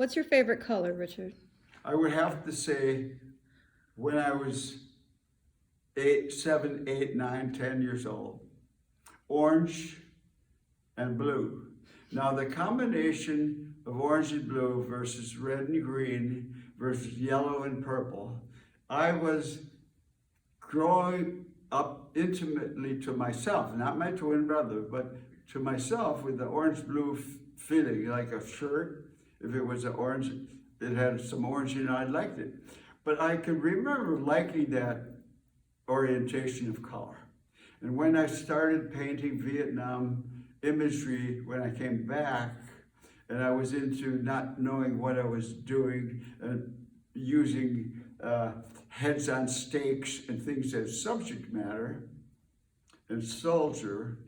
What's your favorite color, Richard? I would have to say when I was 8, 7, 8, 9, 10 years old, orange and blue. Now the combination of orange and blue versus red and green versus yellow and purple, I was growing up intimately to myself, not my twin brother, but to myself with the orange-blue feeling, like a shirt. If it was an orange, it had some orange in it, I liked it. But I can remember liking that orientation of color. And when I started painting Vietnam imagery, when I came back, and I was into not knowing what I was doing and using heads on stakes and things as subject matter and soldier,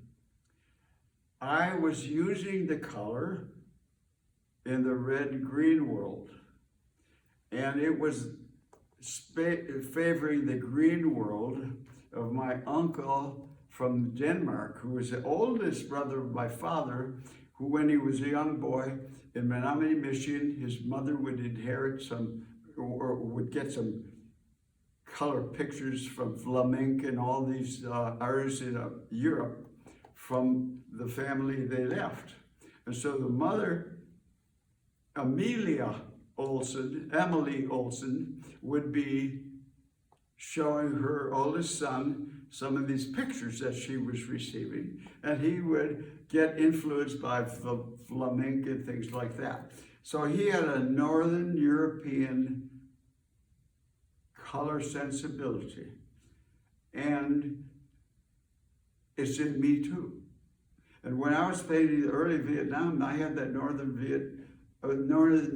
I was using the color in the red-green world. And it was favoring the green world of my uncle from Denmark, who was the oldest brother of my father, who when he was a young boy in Menominee, Michigan, his mother would inherit some, or would get some color pictures from Flamenco and all these artists in Europe from the family they left. And so the mother, Emily Olsen, would be showing her oldest son some of these pictures that she was receiving, and he would get influenced by flamenco and things like that. So he had a Northern European color sensibility, and it's in me too. And when I was painting the early Vietnam, I had that Northern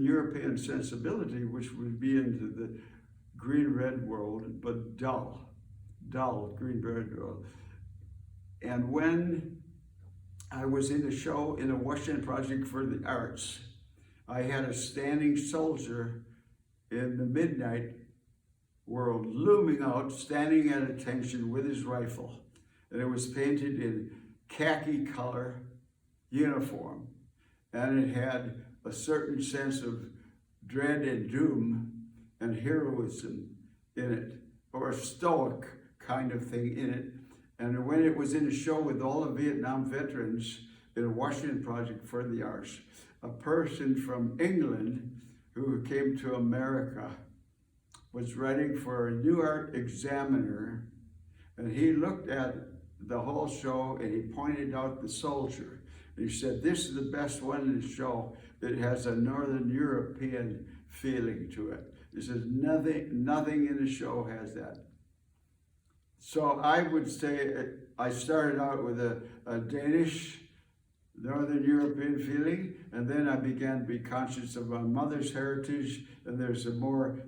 European sensibility, which would be into the green-red world, but dull green-red world. And when I was in a show in a Washington Project for the Arts, I had a standing soldier in the midnight world looming out, standing at attention with his rifle. And it was painted in khaki color uniform. And it had a certain sense of dread and doom and heroism in it, or a stoic kind of thing in it. And when it was in a show with all the Vietnam veterans in a Washington Project for the Arts, a person from England who came to America was writing for a New Art Examiner, and he looked at the whole show and he pointed out the soldier. And he said, "This is the best one in the show. It has a Northern European feeling to it." He says, nothing in the show has that. So I would say I started out with a Danish, Northern European feeling, and then I began to be conscious of my mother's heritage, and there's a more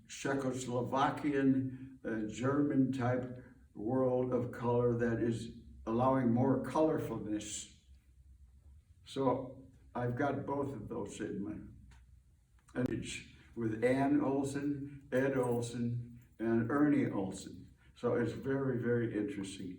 Czechoslovakian, German type world of color that is allowing more colorfulness. So I've got both of those in my image, with Ann Olsen, Ed Olsen, and Ernie Olsen. So it's very, very interesting.